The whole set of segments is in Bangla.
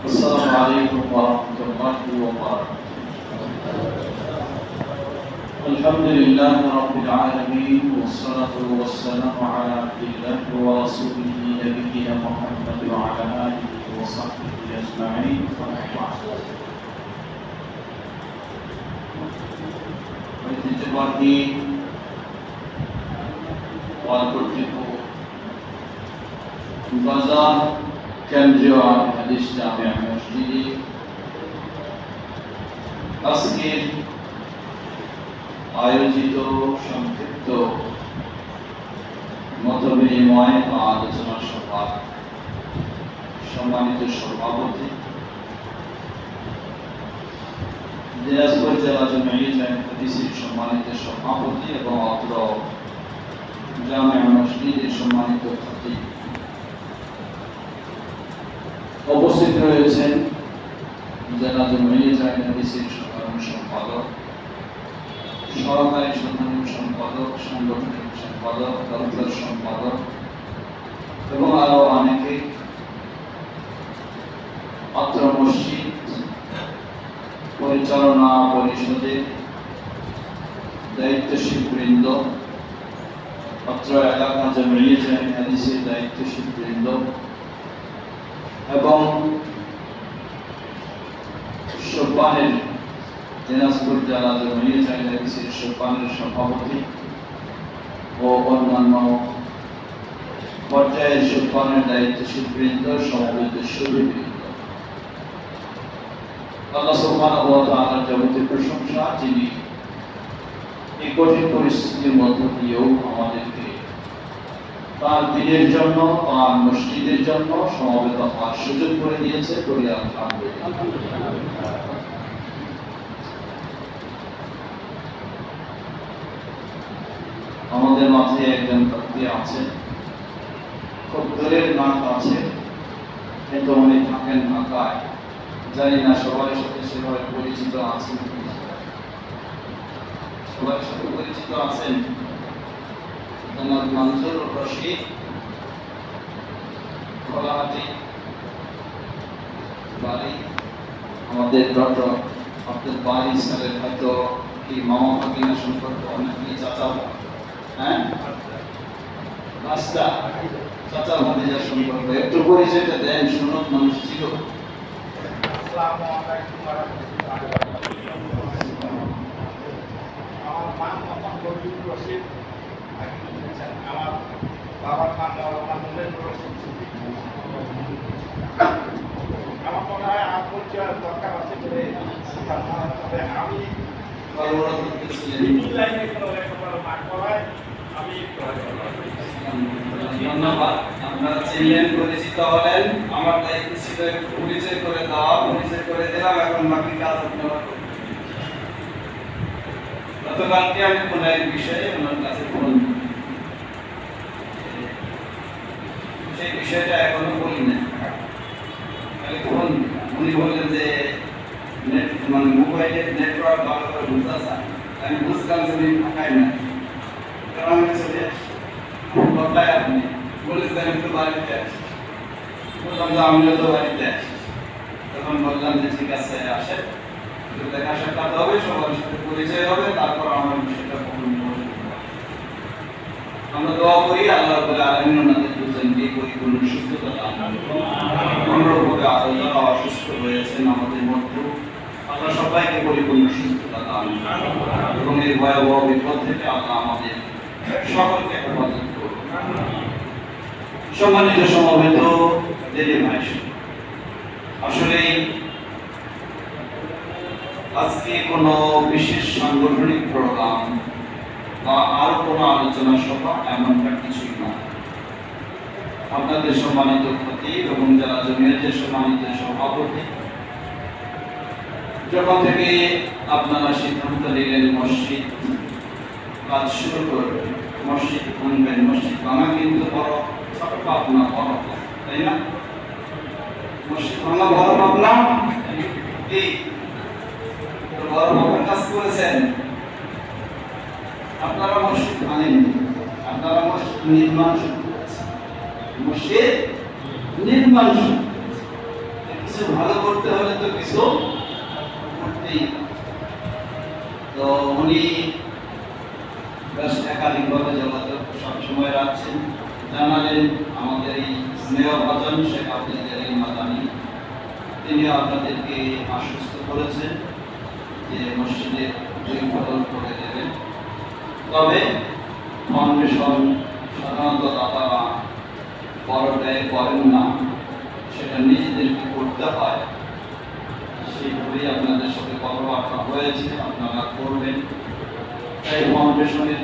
السلام عليكم ورحمة الله وبركاته. الحمد لله رب العالمين والصلاة والسلام على عبد الله ورسوله نبينا محمد وعلى آله وصحبه أجمعين. ঐতিহ্যবাহী ওয়ালকর্তৃক বাজার কেন্দ্রীয় হাদিস জামিয়া মসজিদে আজকের আয়োজিত সংক্ষিপ্ত মতবিনিময় বা আলোচনা সভার সম্মানিত সভাপতি দিনাজপুর জেলা জমিয়ত হাদিসের সম্মানিত সভাপতি এবং অত্র জামিয়া মসজিদের সম্মানিত খতিব উপস্থিত রয়েছেন জেলা জমিয়ত হাদিসের সাধারণ সম্পাদক, সহকারী সাধারণ সম্পাদক, সাংগঠনিক সম্পাদক, দপ্তর সম্পাদক এবং আরো অনেকে, অত্র মসজিদ পরিচালনা পরিষদের দায়িত্বশীল বৃন্দ, অত্র এলাকা জমিয়ত হাদিসের দায়িত্বশীল বৃন্দ এবং সোপানের দিনাজপুর জেলা জমিয়ত হাদিসের সোপানের সভাপতি ও অন্যান্য পর্যায়ের সোপানের দায়িত্বশীল বৃন্দ, সমবেত সুধীবৃন্দ, আল্লাহ সুবহানাহু ওয়া তাআলার যাবতীয় প্রশংসা, যিনি এই কঠিন পরিস্থিতির মধ্য দিয়েও আমাদেরকে তার দিনের জন্য, তার মসজিদের জন্য সমবেত হওয়ার সুযোগ করে দিয়েছে। করি আলহামদুলিল্লাহ। আমাদের মাঝে একজন ব্যক্তি আছে, খুব দূরের নাক আছে, কিন্তু উনি থাকেন ঢাকায়। জানি না সবার সাথে সেভাবে পরিচিত আছেন, সবার সাথে পরিচিত আছেন। মনজুর রশিদ, খোলাহাটি বাড়ি। আমাদের ডক্টর আব্দুল বারি স্যারের হয়তো কি মামা ভাগিনা সম্পর্ক, অনেকই চাচা, হ্যাঁ রাস্তা চাচা ভাতিজার সম্পর্ক। একটু পরিচয়টা দেন, শুনুন মানুষ ছিল। আমার নাম মোহাম্মদ মনজুর রশিদ, আমার বাবার নাম মৌলানা মুনেজুর রশিদ। আমার মনে হয় আর পরিচয় দরকার আছে বলে আমি লাইনে কোনো লেখাপড়া না করায় আমি ধন্যবাদ। আপনারা চিনলেন, পরিচিত হলেন। আমার দায়িত্ব ছিল একটু পরিচয় করে দেওয়া, পরিচয় করে দিলাম। এখন বাকি কাজ আপনারা করবেন। গতকালকে আমি কোনো এক বিষয়ে ওনার কাছে ফোন, সেই বিষয়টা এখনো বলি না, ফোন উনি বললেন যে নেট মানে মোবাইলের নেটওয়ার্ক ভালো করে বুঝতে চান। আমি বুঝলাম যে উনি থাকায় না, কারণ আমি চলে আসি কথায়। আপনি বলেছেন আমি তো বাড়িতে আসি, বললাম যে আমিও তো বাড়িতে আসি। তখন বললাম যে ঠিক আছে আসেন, দেখা সাক্ষাৎ হবে, সবার সাথে পরিচয় হবে, তারপর আমার বিষয়টা পূরণ করব। আমরা দোয়া করি আল্লাহ রাব্বুল আলামিন ওনাদের দুজনকে পরিপূর্ণ সুস্থতা দান করুন। অনুরূপভাবে আরো যারা অসুস্থ হয়েছেন আমাদের মধ্যে, আল্লাহ সবাইকে পরিপূর্ণ সুস্থতা দান করুন এবং এই ভয়াবহ বিপদ থেকে আল্লাহ আমাদের সকলকে হেফাজত করুন। সম্মানিত সমবেত দিনী ভাই, আসলে আজকে কোনো বিশেষ সাংগঠনিক প্রোগ্রাম বা আর কোনো আলোচনা সভা এমনটা কিছুই না। আপনাদের সম্মানিত খতিব এবং যারা জমিয়তের সম্মানিত সভাপতি, যখন থেকে আপনারা সিদ্ধান্ত নিলেন মসজিদ কাজ শুরু করবেন, মসজিদ ভাঙবেন, মসজিদ ভাঙা কিন্তু বড় ছোট পাপ না, বড় পাপ, তাই না? মসজিদ ভাঙা বড় পাপ না? এই বড় পাপের কাজ করেছেন আপনারা। মসজিদ ভাঙেন, আপনারা মসজিদ নির্মাণ শুরু করেছেন। মসজিদ নির্মাণ শুরু কিছু ভালো করতে হলে তো কিছু করতেই হবে। তো উনি বেশ একাধিকভাবে যোগাযোগ সবসময় রাখছেন। জানালেন আমাদের এই স্নেহভাজন শেখ আব্দুল জলিল মাদানী, তিনি আপনাদেরকে আশ্বস্ত করেছেন যে মসজিদের দুই ফলন করে দেবেন। তবে ফাউন্ডেশন সাধারণত দাতারা বড় ব্যয় করেন না, সেটা নিজেদেরকে করতে হয়। সেইভাবেই আপনাদের সাথে কথাবার্তা হয়েছে, আপনারা করবেন। তাই ফাউন্ডেশনের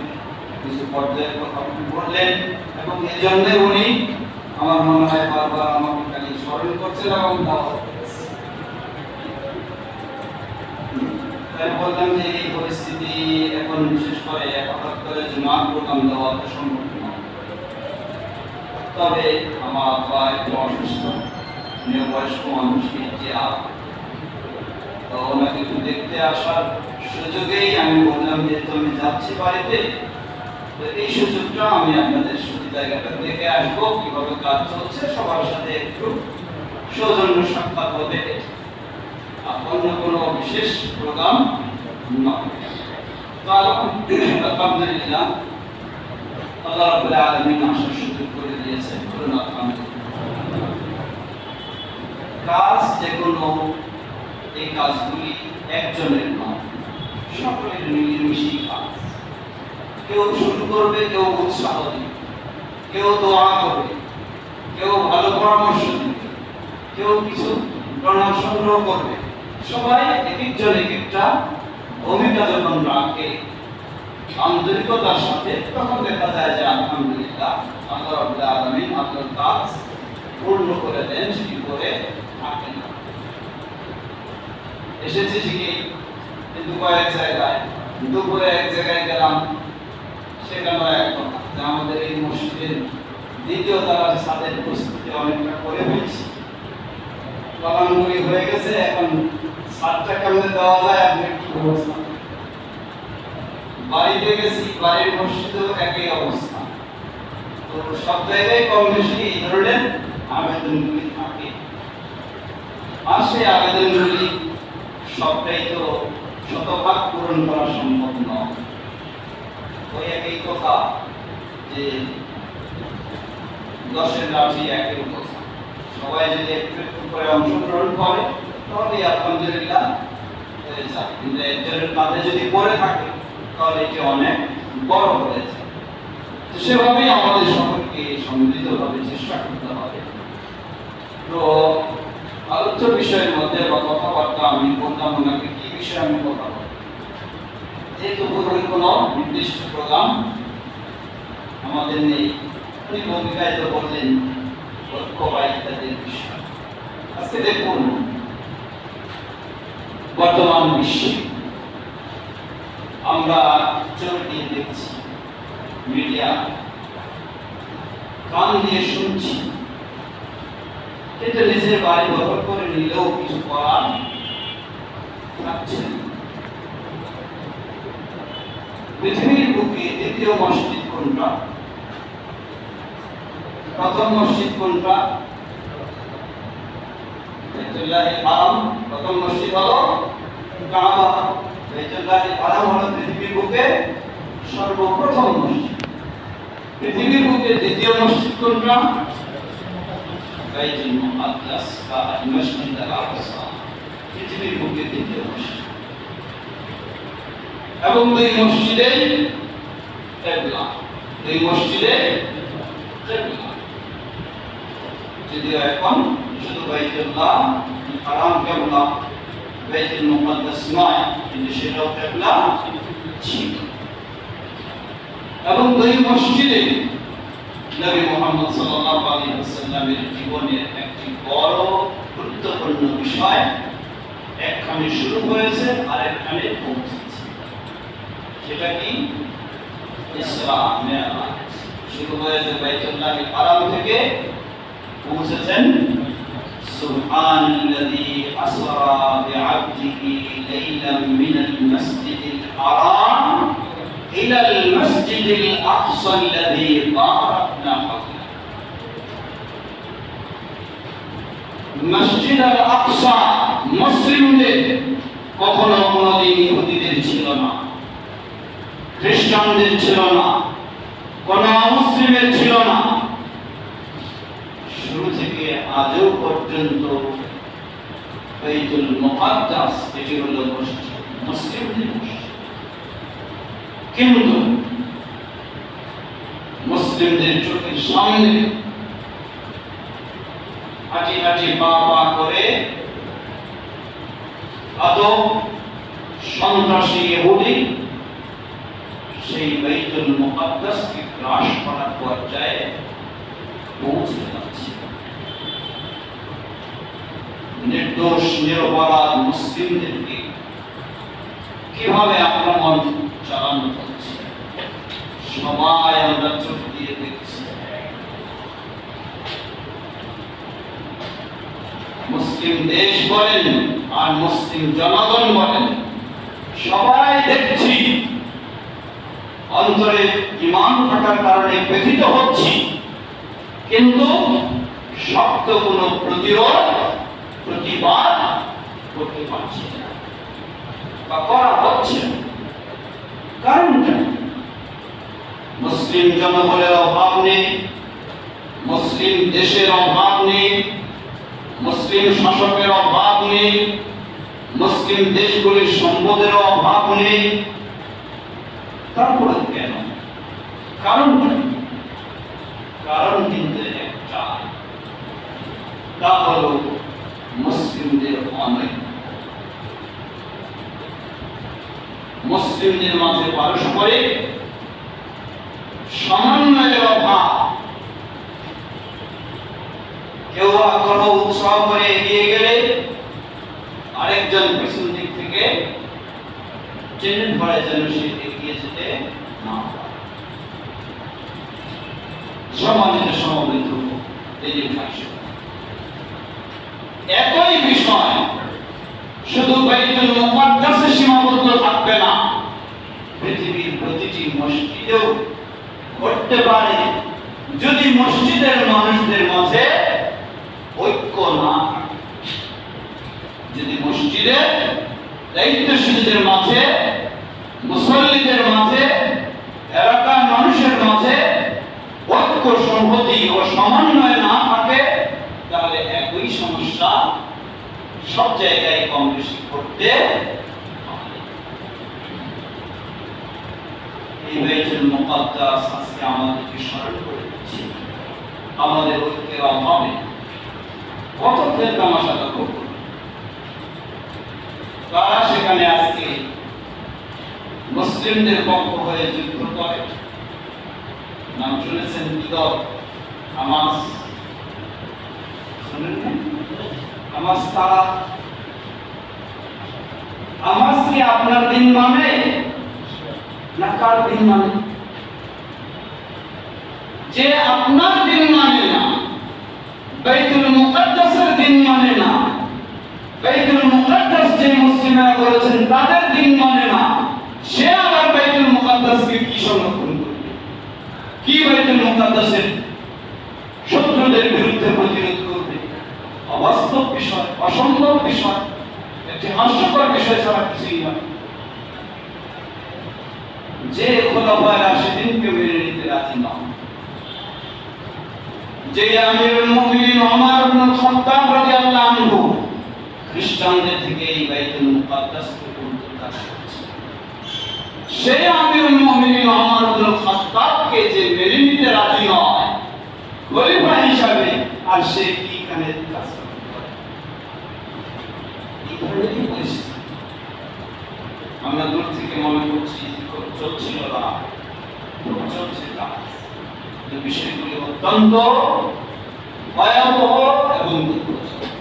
কিছু পর্যায়ের কথা আপনি বললেন, এবং এই জন্য উনি আমার মনে হয় বারবার আমাকে খালি স্মরণ করছেন এবং দাওয়াত করছেন। তাই বললাম যে এই পরিস্থিতি এখন বিশেষ করে হঠাৎ করে জুমার প্রোগ্রাম দেওয়া তো সম্ভব নয়। তবে আমার আব্বা একটু অসুস্থ, বয়স্ক মানুষকে যে তো ওনাকে একটু দেখতে আসার সুযোগেই আমি বললাম যে আমি যাচ্ছি বাড়িতে, তো এই সুযোগটা আমি আপনাদের জায়গাটা দেখে আসবো, কিভাবে কাজ চলছে, সবার সাথে একটু সৌজন্য সাক্ষাৎ হবে, অন্য কোনো বিশেষ প্রোগ্রাম নয়। তো আলহামদুলিল্লাহ আল্লাহ রাব্বুল আলামিন আসার সুযোগ করে দিয়েছেন। কাজ যে কোনো এই কাজগুলি একজনের নয়, সকলের মিলেমিশে কাজ। কেউ শুরু করবে, কেউ উৎসাহ দিবে, কেউ দোয়া করবে, কেউ ভালো পরামর্শ দিবে, কেউ কিছু প্রণাম সংগ্রহ করবে। সবাই এক একজন এক একটা ভূমিকা যখন রাখে আন্তরিকতার সাথে, তখন দেখা যায় যে আলহামদুলিল্লাহ আল্লাহ রাব্বুল আলামিন আপনার কাজ পূর্ণ করে দেন, সেটি করে থাকেন। এসেছি ঠিকই, কিন্তু কয়েক জায়গায় দুপুরে এক জায়গায় গেলাম, সেখানেও এক কথা যে আমাদের এই মসজিদের দ্বিতীয় তলার ছাদের প্রস্তুতি অনেকটা করে ফেলছি, পালানগুলি হয়ে গেছে। এখন ছাদটা কেমনে দেওয়া যায়, আপনি কি অবস্থা? বাড়িতে গেছি, বাড়ির মসজিদেও একই অবস্থা। তো সব জায়গায় কম বেশি এই ধরনের আবেদনগুলি থাকে, আর সেই আবেদনগুলি সবটাই তো শতভাগ পূরণ করা সম্ভব নয়। ওই একই কথা যে 10-এর লাঠি একের কথা, সবাই যদি একটু একটু করে অংশগ্রহণ করে তাহলে আলহামদুলিল্লাহ হয়ে যায়, কিন্তু একজনের কাঁধে যদি পড়ে থাকে তাহলে এটি অনেক বড় হয়ে যায়। তো সেভাবেই আমাদের সকলকে সম্মিলিতভাবে চেষ্টা করতে হবে। তো আলোচ্য বিষয়ের মধ্যে বা কথাবার্তা আমি বলতাম ওনাকে কি বিষয়ে আমি কথা বলবো, যেহেতু পূর্বের কোনো নির্দিষ্ট প্রোগ্রাম আমাদের নেই। উনি ভূমিকায় তো বললেন ঐক্য বা ইত্যাদির বিষয়। আজকে দেখুন বর্তমান বিশ্বে আমরা চোখ দিয়ে দেখছি, মিডিয়া কান দিয়ে শুনছি, এটা নিজের বাড়ি দখল করে নিলেও কিছু করার থাকছে না। পৃথিবীর বুকে দ্বিতীয় মসজিদ কোনটা? প্রথম মসজিদ কোনটা? বাইতুল্লাহিল হারাম। প্রথম মসজিদ হলো কাবা। বাইতুল্লাহিল হারাম হলো পৃথিবীর বুকে সর্বপ্রথম মসজিদ। পৃথিবীর বুকে দ্বিতীয় মসজিদ কোনটা? বাইতুল মুকাদ্দাস বা মসজিদ আল-আকসা, পৃথিবীর বুকে দ্বিতীয় মসজিদ। এবং এই মসজিদে কিবলা, এই মসজিদে কিবলা। যদিও এখন শুধু বাইতুল্লাহ হারাম কিবলা, বাইতুল মুকাদ্দাস নয়, কিন্তু সেটাও কিবলা ছিল। এবং এই মসজিদে নবী মুহাম্মদ সাল্লাল্লাহু আলাইহি ওয়াসাল্লামের জীবনের একটি বড় গুরুত্বপূর্ণ বিষয় একখানে শুরু হয়েছে আর একখানে পৌঁছেছে। সেটা কি? ইসরা মিরাজ। শুরু হয়েছে বাইতুল্লাহিল হারাম থেকে, পৌঁছেছেন সুবহানাল্লাযী আসরা বিআবদিহি লাইলাম মিনাল মাসজিদিল হারাম ইলাল মাসজিদিল আকসা আল্লাযী বারাকনা হাওলা। মসজিদ আল আকসা মুসলিমদের, কখনো কোনোদিন ইহুদিদের ছিল না, খ্রিস্টানদের ছিল না, কোন মুসলিমের ছিল না। শুরু থেকে আজও পর্যন্ত বাইতুল মুকাদ্দাস এটি হলো মুসলিমদের মসজিদ। কিন্তু মুসলিমদের চোখের সামনে হাঁটি হাঁটি পা পা করে আদম সন্ত্রাসী ইহুদি সেই বাইতুল মুকাদ্দাসকে গ্রাস করার পর্যায়ে পৌঁছে যাচ্ছে। নির্দোষ নিরপরাধ মুসলিমদেরকে কিভাবে আক্রমণ চালানো হচ্ছে সবাই আমরা চোখ দিয়ে দেখছি। মুসলিম দেশ বলেন আর মুসলিম জনগণ বলেন, সবাই দেখছি, অন্তরে ঈমান থাকার কারণে ব্যথিত হচ্ছি, কিন্তু শক্ত কোনো প্রতিরোধ প্রতিবাদ করতে পারছি না বা করা হচ্ছে না। কারণটা মুসলিম জনগণের অভাব নেই, মুসলিম দেশের অভাব নেই, মুসলিম শাসকের অভাব নেই, মুসলিম দেশগুলির সম্পদের অভাব নেই। তারপরে কেন? কারণ কিন্তু একটা, তা হল মুসলিমদের অনৈক্য, মুসলিমদের মাঝে পারস্পরিক সমন্বয়ের অভাব। কেউ আগ্রহ উৎসাহ করে এগিয়ে গেলে আরেকজন পিছন দিক থেকে টেনে ধরে যেন সে এগিয়ে যেতে না পারে। সমাজের সমবেত এই যে একই বিষয় শুধু বাইতুল মুকাদ্দাসে সীমাবদ্ধ থাকবে না, পৃথিবীর প্রতিটি মসজিদেও ঘটতে পারে যদি মসজিদের মানুষদের মাঝে ঐক্য না থাকে, যদি মসজিদের দায়িত্বশীলদের মাঝে, মুসল্লিদের মাঝে, এলাকার মানুষের মাঝে ঐক্য সংহতি ও সমন্বয় না থাকে, তাহলে একই সমস্যা সব জায়গায় কম বেশি ঘটতে পারে। এই বাইতুল মুকাদ্দাস আজকে আমাদেরকে স্মরণ করে দিচ্ছে আমাদের ঐক্যের অভাবে কত খেল তামাশা করব। কারা সেখানে আজকে মুসলিমদের পক্ষ হয়ে যুদ্ধ করে? নাম শুনেছেন কি দল? হামাস। শুনেন না? হামাস তারা, হামাস কি আপনার দিন মানে না কার দিন মানে? যে আপনার দিন মানে না, বাইতুল মুকাদ্দাসের দিন মানে না, বাইতুল মুকাদ্দাস যে মুসলিমরা করেছেন তাদের দিন মানে না, সে আবার বাইতুল মুকাদ্দাসকে কি সংরক্ষণ করবে? কি বাইতুল মুকাদ্দাসের শত্রুদের বিরুদ্ধে প্রতিরোধ করবে? অবাস্তব বিষয়, অসম্ভব বিষয়, একটি হাস্যকর বিষয় ছাড়া কিছুই নয়। যে খোলাফায়ে রাশিদিনকে মেনে নিতে রাজি নন, যে আমিরুল মুমিনিন ওমর ইবনে খাত্তাব রাদিয়াল্লাহু আনহু খ্রিস্টানদের থেকে এই বাইতুল মুকাদ্দাসকে প্রত্যাখ্যান করেছে, সেই আমিরুল মুমিনিন ওমর ইবনে খাত্তাবকে যে মেনে নিতে রাজি নয় খলিফা হিসাবে, আর সে কি কানে কাজ করে? এই ধরনের পরিস্থিতি আমরা দূর থেকে মনে করছি চলছিল না, চলছে কাজ। বিষয়গুলি অত্যন্ত ভয়াবহ এবং দুঃখজনক।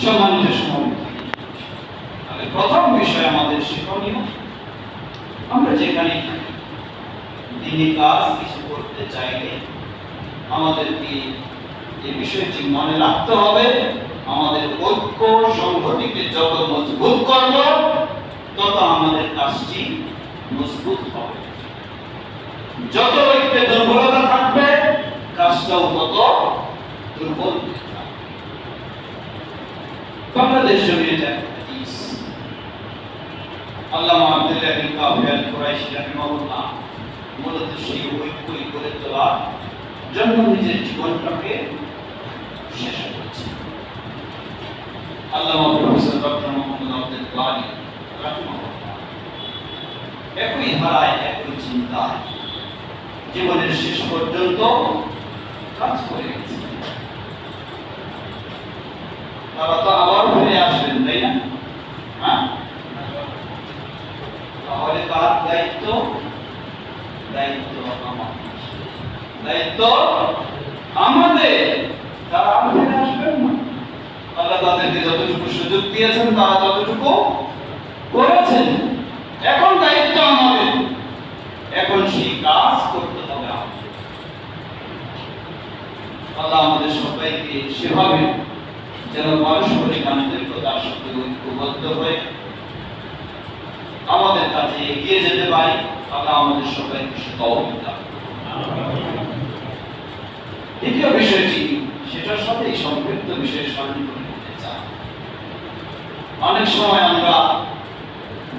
সম্মানিত সভাপতি, প্রথম বিষয় আমাদের শিক্ষণীয়, আমরা যেখানে দিনী কাজ কিছু করতে চাইলে আমাদেরকে এই বিষয়টি মনে রাখতে হবে, আমাদের ঐক্য সংগঠিকে যত মজবুত করব তত আমাদের কাজটি মজবুত হবে। যত ঐক্যে দুর্বলতা থাকবে কাজটাও তত দুর্বল থাকবে। বাংলাদেশ জমিয়ত হাদিস আল্লামা আব্দুল্লাহ বিন কাফি আল কুরাইশি রাহিমাহুল্লাহ মূলত সেই ঐক্যই করে তোলার জন্য নিজের জীবনটাকে শেষ করেছেন। আল্লামা প্রফেসর ডক্টর মোহাম্মদ আব্দুল বারী রাহিমাহুল্লাহ একই ধারায় একই চিন্তায় জীবনের শেষ পর্যন্ত কাজ করে গেছেন। তারা তো আবার ফিরে আসবেন, তাই না? হ্যাঁ, তাহলে তার দায়িত্ব আমাদের। তারা আবার ফিরে আসবেন না। আল্লাহ তাদেরকে যতটুকু সুযোগ দিয়েছেন তারা ততটুকু করেছেন। এখন দায়িত্ব আমাদের, এখন সেই কাজ করতে হবে আমাদের। আল্লাহ আমাদের সবাইকে সেভাবে যেন পারস্পরিক আন্তরিকতার সাথে ঐক্যবদ্ধ হয়ে আমাদের কাছে এগিয়ে যেতে পারি। আল্লাহ আমাদের সবাইকে তৌফিক দান করুন। দ্বিতীয় বিষয়টি সেটার সাথে সম্পৃক্ত বিষয়ের স্মরণ করতে চাই। অনেক সময় আমরা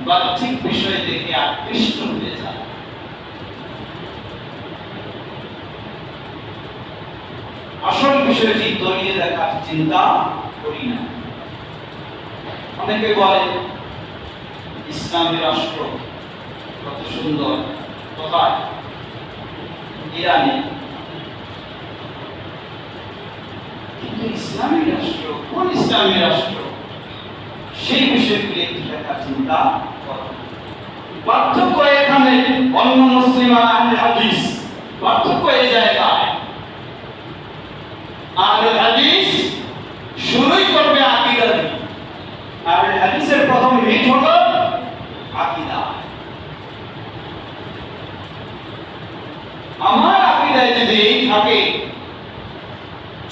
বাহ্যিক বিষয় দেখে আকৃষ্ট হয়ে যাই। আসল বিষয়টি তলিয়ে দেখার চিন্তা করি না। অনেকে বলে ইসলামী রাষ্ট্র কত সুন্দর, কোথায়? ইরানে। কিন্তু ইসলামী রাষ্ট্র কোন ইসলামী রাষ্ট্র সেই বিষয়গুলি একটু দেখার চিন্তা করো। পার্থক্য এখানে অন্য মুসলিম আর আহলে হাদিস, পার্থক্য এই জায়গায় আহলে হাদিস শুরুই করবে আকীদা দিয়ে। আহলে হাদিসের প্রথম হিট হলো আকীদা। আমার আকীদায় যদি এই থাকে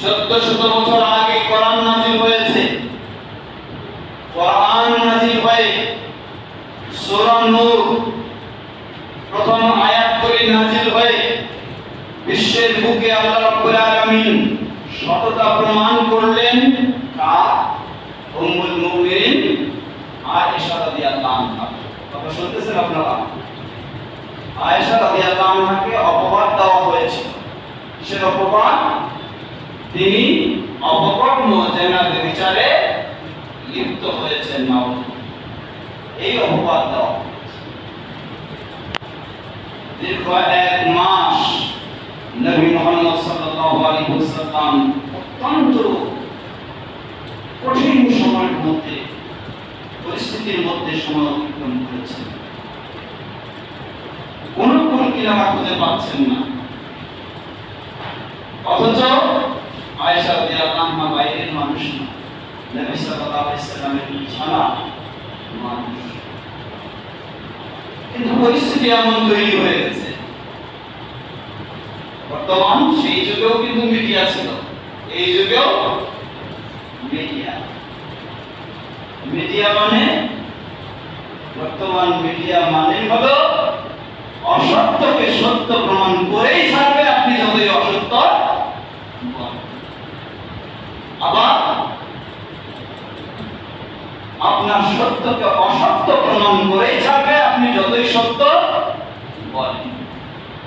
1400 বছর আগে কোরআন নাযিল হয়েছে, কোরআন নাযিল হয়ে সূরা নূর প্রথম আয়াতগুলি নাযিল হয়ে বিশ্বের বুকে আল্লাহ রাব্বুল আলামিন সততা প্রমাণ করলেন কার? উম্মুল মুমিনিন আয়েশা রাদিয়াল্লাহু আনহা। কথা শুনতেছেন আপনারা? আয়েশা রাদিয়াল্লাহু আনহাকে অপবাদ দেওয়া হয়েছিল। কিসের অপবাদ? তিনি অপকর্ম জেনাদের বিচারে লিপ্ত হয়েছেন। এই অপবাদ দেওয়া দীর্ঘ 1 মাস নবী মুহাম্মদ সাল্লাল্লাহু আলাইহি ওয়াসাল্লাম অত্যন্ত কঠিন সময়ের মধ্যে, পরিস্থিতির মধ্যে সময় অতিক্রম করেছেন। কোন কিনারা খুঁজে পাচ্ছেন না। অথচ আয়েশা রাদিয়াল্লাহু আনহা বাইরের মানুষ না, নবী সাল্লাল্লাহু আলাইহি ওয়াসাল্লামের ছাড়া মানুষ। কিন্তু পরিস্থিতি এমন তৈরি হয়ে গেছে। বর্তমান সেই যুগেও কিন্তু মিডিয়া ছিল, এই যুগেও মিডিয়া মানে বর্তমান মিডিয়া মানে হলো অসত্যকে সত্য প্রমাণ করেই ছাড়বে, আপনি যতই অসত্য বলেন। আবার আপনার সত্যকে অসত্য প্রমাণ করেই ছাড়বে, আপনি যতই সত্য বলেন।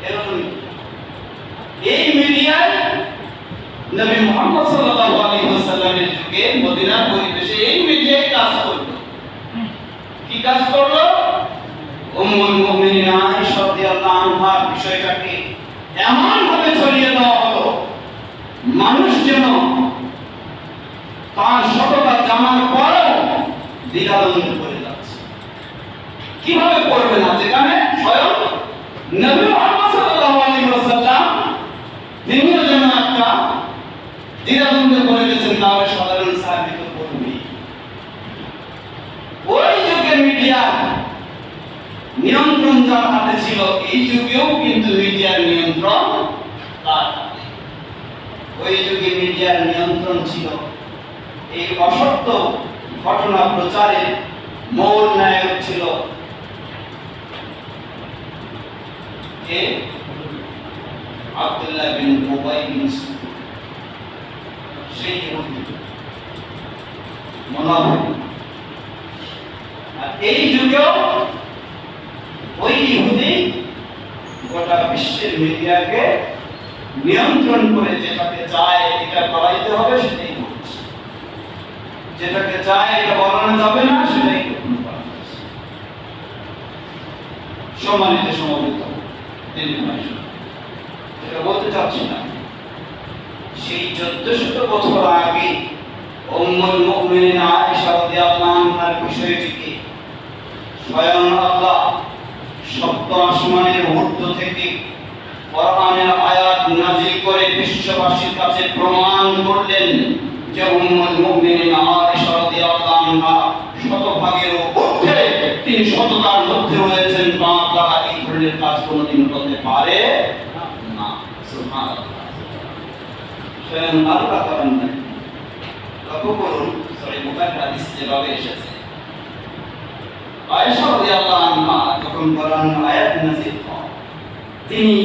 এরকম এই মিডিয়ায় নবী মুহাম্মদ সাল্লাল্লাহু আলাইহি ওয়াসাল্লামের যুগে মদিনার পরিবেশে এই মিডিয়ায় কাজ করলো। কি কাজ করলো? উম্মুল মুমিনিন আয়েশা রাদিয়াল্লাহু আনহার বিষয়টাকে এমন ভাবে ছড়িয়ে দেওয়া হলো, মানুষ যেন তার সততা জানার পরেও দ্বিধাদ্বন্দ্বে পড়ে যাচ্ছে। কিভাবে করবে না, যেখানে স্বয়ং নবী মুহাম্মদ সাল্লাল্লাহু আলাইহি ওয়াসাল্লাম তিনিও যেন একটা দ্বিধাদ্বন্দ্বে পড়ে গেছেন, তাহলে সাধারণ সাহাবী তো করবে। ওই যুগে মিডিয়া নিয়ন্ত্রণ যার হাতে ছিল, এই যুগেও কিন্তু মিডিয়ার নিয়ন্ত্রণ তার হাতে। ওই যুগে মিডিয়ার নিয়ন্ত্রণ ছিল এই অসত্য ঘটনা প্রচারের মূল নায়ক ছিল কে? আব্দুল্লাহ বিন উবাই বিন সালুল। সেই ইহুদি মুনাফিক। আর এই যুগেও ওই ইহুদি গোটা বিশ্বের মিডিয়াকে নিয়ন্ত্রণ করে যেটাকে চায় এটা করাইতে হবে সেটাই করছে, যেটাকে চায় এটা বলানো যাবে না সেটাই করা হচ্ছে। সম্মানিত সমবেত যেটা বলতে চাচ্ছি না, সেই 1400 বছর আগে উম্মুল মুমিনিন আয়েশা রাদিয়াল্লাহু আনহার বিষয়টিকে স্বয়ং আল্লাহ সপ্ত আসমানের ঊর্ধ্ব থেকে কোরআনের আয়াত নাযিল করে বিশ্ববাসীর কাছে প্রমাণ করলেন যে উম্মুল মুমিনিন আয়েশা রাদিয়াল্লাহু আনহা শতভাগের ঊর্ধ্বে, তিনি শততার মধ্যে রয়েছেন, বাপ দ্বারা এই ধরনের কাজ কোনোদিন করতে পারে না। সুবহানাল্লাহ। স্বয়ং আল্লাহ করেন না। লক্ষ্য করুন সহিহ বুখারী হাদিস যেভাবে এসেছে, আয়েশা রাদিয়াল্লাহু আনহা যখন কোরআনের আয়াত নাযিল হয়, তিনি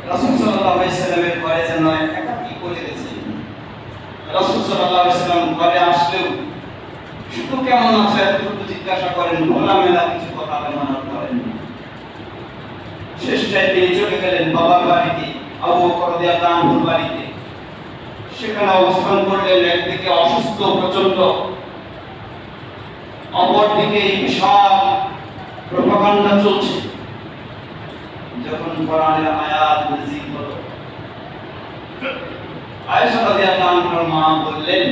রাসূল সাল্লাল্লাহু আলাইহি সাল্লামের ঘরে যেন একাকী করে গেছেন। রাসূল সাল্লাল্লাহু আলাইহি সাল্লাম ঘরে আসলেও শুধু কেমন আছে এতটুকু জিজ্ঞাসা করেন, খোলামেলা কিছু কথা বলার করেন না। শেষটায় তিনি চলে গেলেন বাবার বাড়িতে, আবু বকর রাদিয়াল্লাহু আনহুর বাড়িতে। সেখানে অবস্থান করলেন। একদিকে অসুস্থ প্রচন্ড, অপরদিকে বিশাল প্রপাগান্ডা চলছে। যখন কোরআনের আয়াত নাযিল হলো, আয়েশা রাদিয়াল্লাহু আনহার মা বললেন,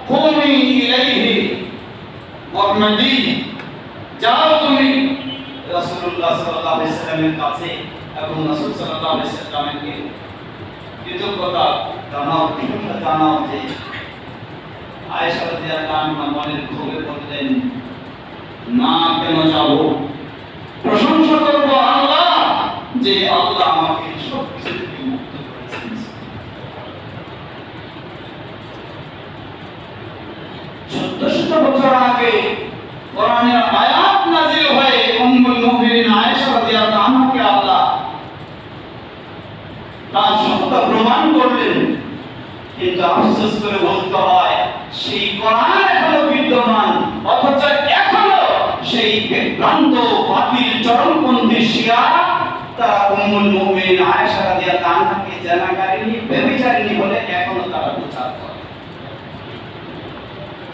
কুমি ইলাইহি ওয়াহমাদি, যাও তুমি রাসূলুল্লাহ সাল্লাল্লাহু আলাইহি সাল্লামের কাছে এবং রাসূল সাল্লাল্লাহু আলাইহি সাল্লামকে কৃতজ্ঞতা জানাও, প্রশংসা জানাও যে আয়েশা রাদিয়াল্লাহু আনহা মনের ক্ষোভে বললেন, না কেন যাব, প্রশংসা করব আল্লাহ যে আল্লাহ আমাকে সব কিছু থেকে মুক্ত করেছেন। 1400 বছর আগে কোরআনের আয়াত নাযিল হয়ে উম্মুল মুমিনিন আয়েশা রাদিয়াল্লাহু আনহাকে আল্লাহ তার সত্যতা প্রমাণ করলেন। কিন্তু আফসোস করে বলতে হয়, সেই কোরআন এখনো বিদ্যমান, অথচ এখনো সেই বিভ্রান্ত বাতিল চরমপন্থী শিয়া তারা উম্মুল মুমিনিন আয়েশা রাদিয়াল্লাহু আনহাকে জানাকারিনী, ব্যভিচারিণী বলে এখনো তারা প্রচার করে।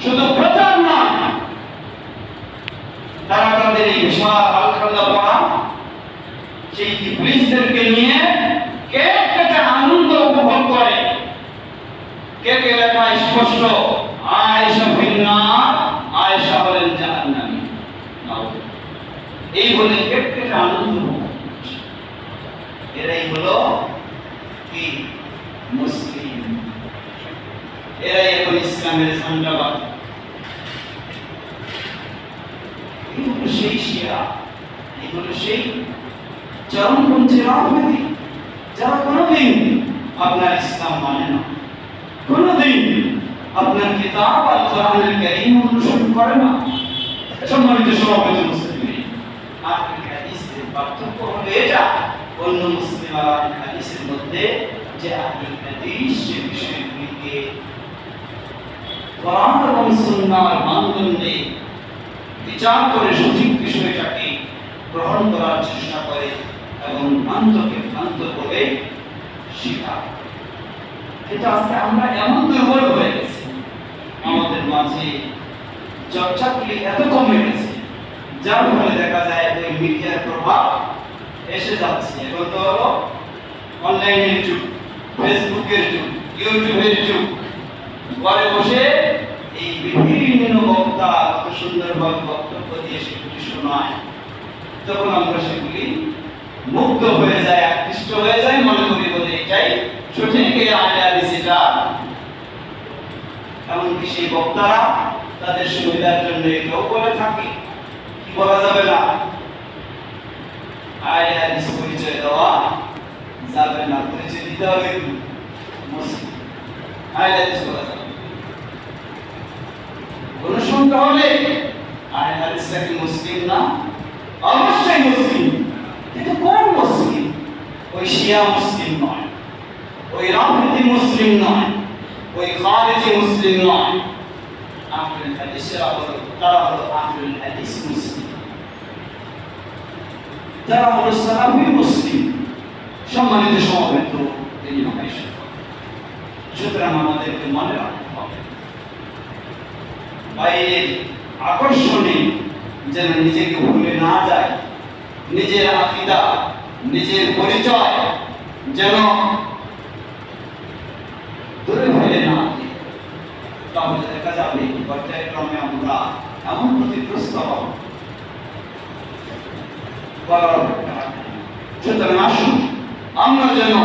শুধু প্রচার নয়, তারা তাদের এই বিশাল আলখাল্লা পড়া সেই ইবলিসদেরকে নিয়ে কেক কেটে আনন্দ উপভোগ করে। কেকে লেখা স্পষ্ট, আয়েশা ফিন্নার, আয়েশা হলেন জাহান্নামী। এই বলে কেক কেটে আনন্দ উপভোগ করছে। এরাই হলো কি মুসলিম, এরাই এখন ইসলামের ঝান্ডাবাজ। এগুলো সেই শিয়া, এগুলো সেই চরমপন্থী রাজনীতি, যারা কোনোদিন আপনার ইসলাম মানে না, কোনোদিন আপনার কিতাব আল কোরআনুল কারীম অনুসরণ করে না। সম্মানিত সভাপতি মুসলিম, আর হাদিসের পার্থক্য হলো এটা, অন্য মুসলিম আর হাদিসের মধ্যে যে আহলে হাদিস যে বিষয়গুলিকে কোরআন এবং সুন্নাহর মানদণ্ডে বিচার করে সঠিক বিষয়টাকে গ্রহণ করার চেষ্টা করে এবং ভ্রান্তকে ভ্রান্ত করে শিখায়। এটা আজকে আমরা এমন দুর্বল হয়ে গেছি, আমাদের মাঝে চর্চাগুলি এত কমে গেছে, যার ফলে দেখা যায় ওই মিডিয়ার প্রভাব এসে যাচ্ছে। এখন তো হলো অনলাইনের যুগ, ফেসবুকের যুগ, ইউটিউবের যুগ। ঘরে বসে এই বিভিন্ন বক্তা কত সুন্দরভাবে বক্তব্য দিয়ে সেগুলি শোনায়, তখন আমরা সেগুলি মুগ্ধ হয়ে যায়, আকৃষ্ট হয়ে যায়, মনে করি বলে এটাই সঠিক, এই আহলে হাদিস এটা। এমনকি সেই বক্তারা তাদের সুবিধার জন্য এটাও বলে থাকে, কি বলা যাবে না, আহলে হাদিস পরিচয় দেওয়া যাবে না, পরিচয় দিতে হবে মুসলিম, আহলে হাদিস বলা যাবে। অনুসন্ধান হলে আহলে হাদিসরা কি মুসলিম না? অবশ্যই মুসলিম, কিন্তু কোন মুসলিম? ওই শিয়া মুসলিম নয়, ওই রাজনীতি মুসলিম নয়, ওই খারিজি মুসলিম নয়, আহলুল হাদিসেরা হলো, তারা হলো আহলুল হাদিস মুসলিম, তারা হলো সালাফি মুসলিম। সম্মানিত সমবেত তিনি ভাই, সুতরাং আমাদেরকে মনে রাখতে হবে বাইরের আকর্ষণে যেন নিজেকে ভুলে না যায়, নিজের আকীদা, নিজের পরিচয় যেন দূরে ফেলে না দিই। তাহলে দেখা যাবে পর্যায়ক্রমে আমরা এমন ক্ষতিগ্রস্ত হব। সুতরাং আসুন আমরা যেন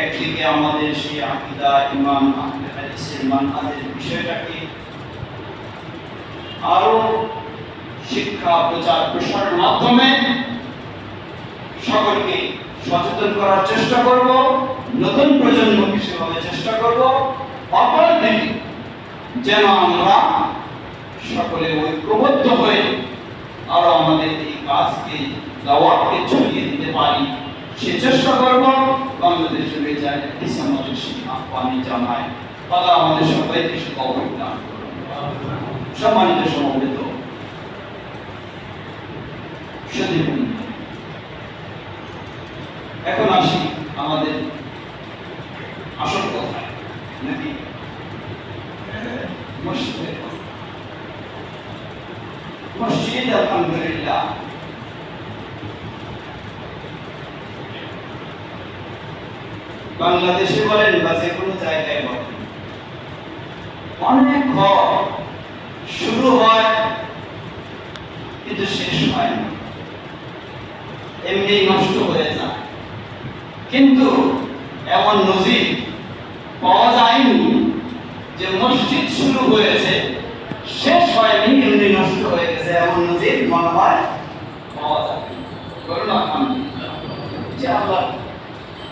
একদিকে আমাদের সেই আকীদা, ঈমান, আহলে হাদিসের মানহাজের বিষয়টাকে আরো শিক্ষা, প্রচার, প্রসারের মাধ্যমে সকলকে সচেতন করার চেষ্টা করব, নতুন প্রজন্মকে সেভাবে চেষ্টা করব। অপরদিকে যেন আমরা সকলে ঐক্যবদ্ধ হয়ে আরো আমাদের এই কাজকে, দাওয়াতকে ছড়িয়ে দিতে পারি সে চেষ্টা করব। বাংলাদেশের বেজায় আমাদের আহ্বানে জানায়, তারা আমাদের সবাইকে সুখবর দান করুন। সম্মানিত সমবেত সুধীবৃন্দ, এখন আসি আমাদের আসল কথায়, নাকি মসজিদের কথা। মসজিদ আলহামদুলিল্লাহ বাংলাদেশে বলেন বা যে কোনো জায়গায় বলেন, অনেক ঘর শুরু হয় কিন্তু শেষ হয় না, এমনি নষ্ট হয়ে যায়। কিন্তু এমন নজির পাওয়া যায়নি যে মসজিদ শুরু হয়েছে শেষ হয়নি, এমনি নষ্ট হয়ে গেছে, এমন নজির মনে হয় পাওয়া যাবে। বলুন আলহামদুলিল্লাহ, যে আল্লাহ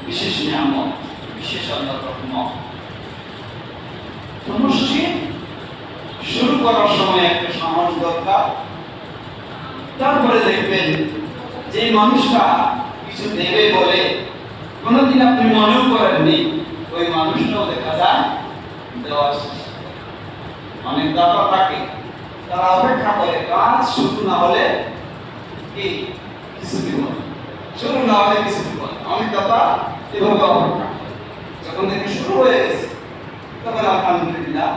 বিশেষ নিয়ামত, বিশেষ আল্লাহর রহমত। মসজিদ শুরু করার সময় একটা সাহস দরকার। তারপরে দেখবেন যে মানুষটা কিছু দেবে বলে কোনোদিন আপনি মনেও করেননি, ওই মানুষটাও দেখা যায় দেওয়ার চেষ্টা করে। অনেক দাতা থাকে, তারা অপেক্ষা করে কাজ শুরু না হলে কি কিছু দিব, শুরু না হলে কিছু দিব। অনেক দাতা এভাবে অপেক্ষা করে, যখন থেকে শুরু হয়ে গেছে তখন আলহামদুলিল্লাহ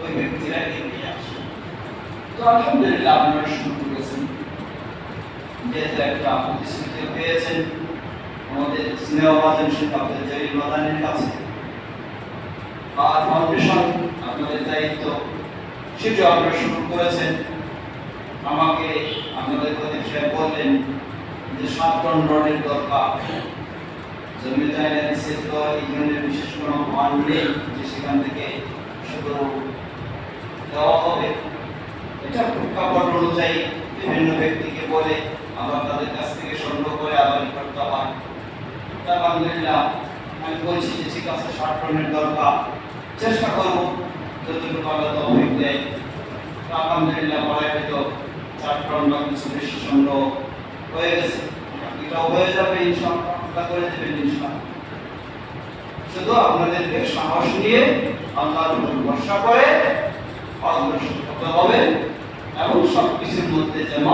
ওই ব্যক্তিরা এগিয়ে আসে। তো আলহামদুলিল্লাহ আপনারা শুরু করেছেন, যেহেতু একটা প্রতিশ্রুতি পেয়েছেন আমাদের স্নেহভাজন শেখ আব্দুল জলিল মাদানির কাছে, আর ফাউন্ডেশন আপনাদের দায়িত্ব সেটা আপনারা শুরু করেছেন। আমাকে আপনাদের প্রদীপ সাহেব বললেন যে 7 টন রডের দরকার। জমি জায়গা দিচ্ছে, তো এই ধরনের বিশেষ কোনো ফান্ড নেই যে সেখান থেকে শুধু দেওয়া হবে। এটা প্রেক্ষাপট অনুযায়ী বিভিন্ন ব্যক্তিকে বলে আবার তাদের কাছ থেকে সংগ্রহ করে আবার করতে হয়। আলহামদুলিল্লাহ আমি বলছি যে ঠিক আছে 7 টনের দরকার, চেষ্টা করব যতটুকু আল্লাহ তৌফিক দেয়। আলহামদুলিল্লাহ পরে হয়তো 4 টন বা কিছু বেশি সংগ্রহ হয়ে গেছে, এটাও হয়ে যাবে ইনশাআল্লাহ, আল্লাহ করে দেবেন ইনশাআল্লাহ। শুধু আপনাদেরকে সাহস নিয়ে আল্লাহর উপর ভরসা করে অগ্রসর হতে হবে এবং সবকিছুর মধ্যে যেন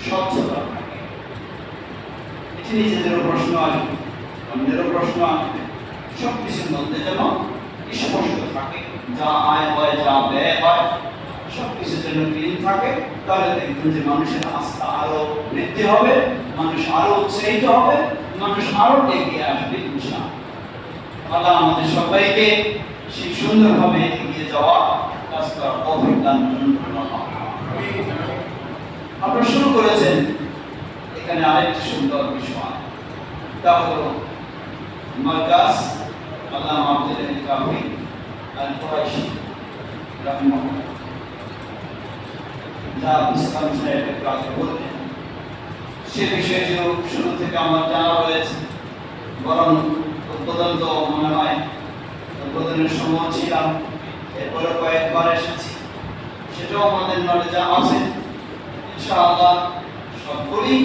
স্বচ্ছতা থাকে। এটি নিজেদেরও প্রশ্ন আসবে, অন্যেরও প্রশ্ন আসবে, সবকিছুর মধ্যে যেন স্পষ্ট থাকে, যা আয় হয় যা ব্যয় হয় সবকিছুর জন্য ক্লিন থাকে। তাহলে দেখবেন যে মানুষের আস্থা আরো বৃদ্ধি হবে, মানুষ আরো উৎসাহিত হবে, মানুষ আরো এগিয়ে আসবে ইনশাআল্লাহ। আল্লাহ আমাদের সবাইকে সেই সুন্দরভাবে এগিয়ে যাওয়া কাজ করার তৌফিক দান করুন। আপনারা শুরু করেছেন, এখানে আরেকটি সুন্দর বিষয়, তা হলো মার্কাজ আল্লামা আব্দুল আলিম কাফি আল কুরাইশি রাহিমাহুল্লাহ, যা ইসলাম সাহেবের কাছে বলতেন সে বিষয়ে শুরু থেকে আমার জানা রয়েছে, বরং উদ্বোধন তো মনে হয় উদ্বোধনের সময় ছিলাম, এরপরে কয়েকবার এসেছি, সেটাও আমাদের নলেজে আছে। ইনশাআল্লাহ সবগুলি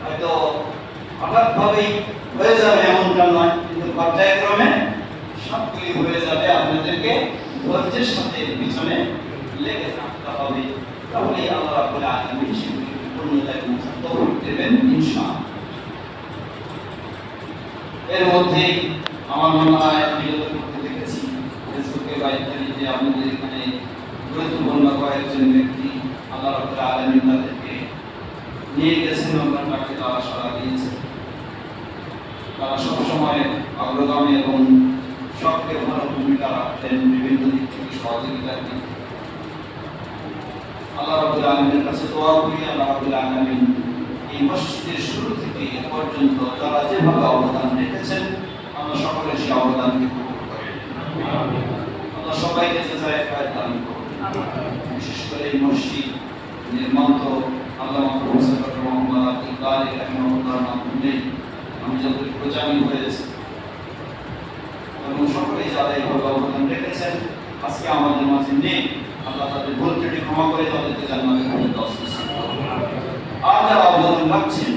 হয়তো হঠাৎভাবেই হয়ে যাবে এমনটা নয়, কিন্তু পর্যায়ক্রমে সবগুলি হয়ে যাবে, আপনাদেরকে ধৈর্যের সাথে পিছনে লেগে থাকতে হবে, তাহলে আল্লাহ রাব্বুল আলামিন সেগুলিকে পূর্ণতায় পৌঁছাতে তৌফিক দেবেন ইনশাআল্লাহ। এর মধ্যে আমার মনে হয় আমি যতটুকু দেখেছি ফেসবুকে বা ইত্যাদিতে আপনাদের এখানে গুরুত্বপূর্ণ কয়েকজন ব্যক্তি আল্লাহ রাব্বুল আলামিন তাদেরকে নিয়ে গেছেন এবং তাকে তারা সাড়া দিয়েছে। তারা সবসময় অগ্রগামী এবং সবচেয়ে ভালো ভূমিকা রাখতেন বিভিন্ন দিক থেকে সহযোগিতার দিক থেকে। আল্লাহ রাব্বুল আলামিনের কাছে দোয়া করি আল্লাহ রাব্বুল আলামিন এই মসজিদের শুরু থেকে এ পর্যন্ত যারা যেভাবে অবদান রেখেছেন আল্লাহ সকলের সেই অবদানকে কবুল করেন। আল্লাহ সবাইকে জাযায়ে খায়র দান করুন। বিশেষ করে এই মসজিদ নির্মাণ তো আল্লামা প্রফেসর ডক্টর মোহাম্মদ আব্দুল কাদের রাহিমাহুল্লাহর মাধ্যমে আমি যতটুকু জানি হয়েছে, এবং সকলেই যারা এইভাবে অবদান রেখেছেন আজকে আমাদের মাঝে নেই, আল্লাহ তাদের ভুল ত্রুটি ক্ষমা করে তাদেরকে জান্নাতের ফেরদৌস নসিব করুন। আর যারা অবদান রাখছেন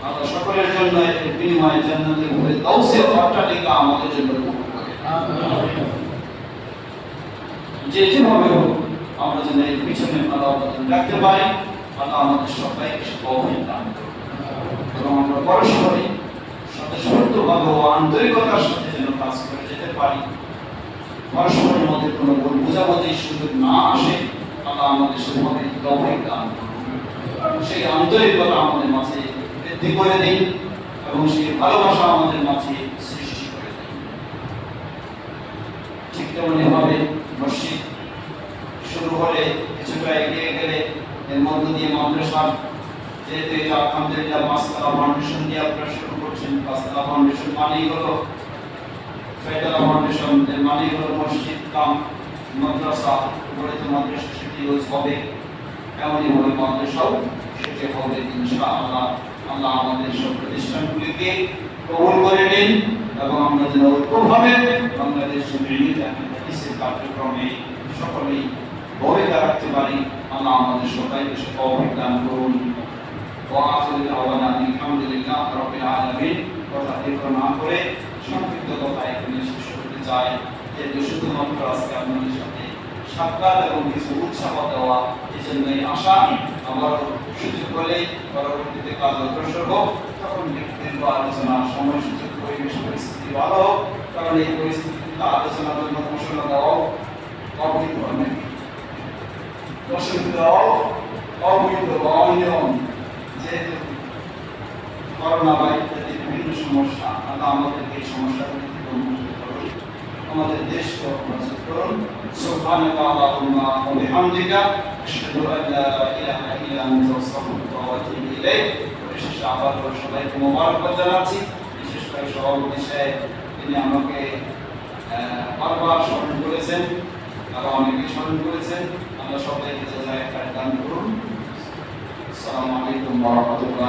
আল্লাহ সকলের জন্য এর বিনিময়ে জান্নাতের ফেরদৌসের অট্টালিকা আমাদের জন্য কবুল করেন। যে যেভাবে হোক আমরা যেন এর পিছনে ভালো অবদান রাখতে পারি, আল্লাহ আমাদের সবাইকে তৌফিক দান করুন এবং আমরা পরস্পরই স্বতঃস্ফূর্তভাবে ও আন্তরিকতার সাথে যেন কাজ করে যেতে পারি। পরস্পরের মধ্যে কোনো ভুল বোঝাবুঝির সুযোগ না আসে, আল্লাহ আমাদের সেভাবে তৌফিক দান করুন। সেই আন্তরিকতা আমাদের মাঝে বৃদ্ধি করে দিন এবং সেই ভালোবাসা আমাদের মাঝে সৃষ্টি করে দিন। ঠিক তেমনি ভাবে মসজিদ শুরু হলে কিছুটা এগিয়ে গেলে এর মধ্য দিয়ে মাদ্রাসা, যেহেতু এটা আলহামদুলিল্লাহ পাঁচতলা ফাউন্ডেশন দিয়ে আপনারা শুরু করছেন, পাঁচতলা ফাউন্ডেশন মানেই হলো ছয়তলা ফাউন্ডেশন, এর মানেই হলো মসজিদ কাম মাদ্রাসা, উপরে তো মাদ্রাসা সেটি ইউজ হবে, এমনই ভাবে মাদ্রাসাও সেটি হবে ইনশাআল্লাহ। আল্লাহ আমাদের সব প্রতিষ্ঠানগুলিকে কবুল করে নিন এবং আমরা যেন ঐক্যভাবে বাংলাদেশ হাদিসের কার্যক্রমে সকলেই ভূমিকা রাখতে পারি। আল্লাহ আমাদের সবাইকে সে তৌফিক দান করুন। ওয়াআখিরু দাওয়ানা আলহামদুলিল্লাহ রাব্বিল আলামিন। কথা দীর্ঘ না করে সংক্ষিপ্ত কথা এখানে শেষ করতে চাই, যেহেতু শুধুমাত্র আজকে আপনাদের সাথে সাক্ষাৎ এবং কিছু উৎসাহ দেওয়া, এই জন্যই আশা আমার সুযোগ হলে পরবর্তীতে কাজ অগ্রসর হোক, তখন দীর্ঘ আলোচনা সময় সুযোগ পরিবেশ পরিস্থিতি ভালো হোক, কারণ এই পরিস্থিতিতে আলোচনার জন্য ঘোষণা দেওয়াও অবৈধ অনেক অবৈধ বা অনিয়ম, যেহেতু করোনা বা ইত্যাদি বিভিন্ন সমস্যা, আল্লাহ আমাদেরকে এই সমস্যাগুলি থেকে মুক্ত করুন, আমাদের দেশকে প্রস্তুত করুন। সুবহানাকা আল্লাহুম্মা ওয়া বিহামদিকা আশহাদু আল লা ইলাহা ইল্লা আনতা আস্তাগফিরুকা ওয়া আতুবু ইলাইক। বিশেষ আবার সবাইকে মোবারকবাদ জানাচ্ছি, বিশেষ করে সভাপতি সাহেব, তিনি আমাকে বারবার স্মরণ করেছেন, আরো অনেকে স্মরণ করেছেন। আল্লাহ সবাইকে জাযায়ে খায়র দান করুন। আসসালামু আলাইকুম ওয়া রাহমাতুল্লাহ।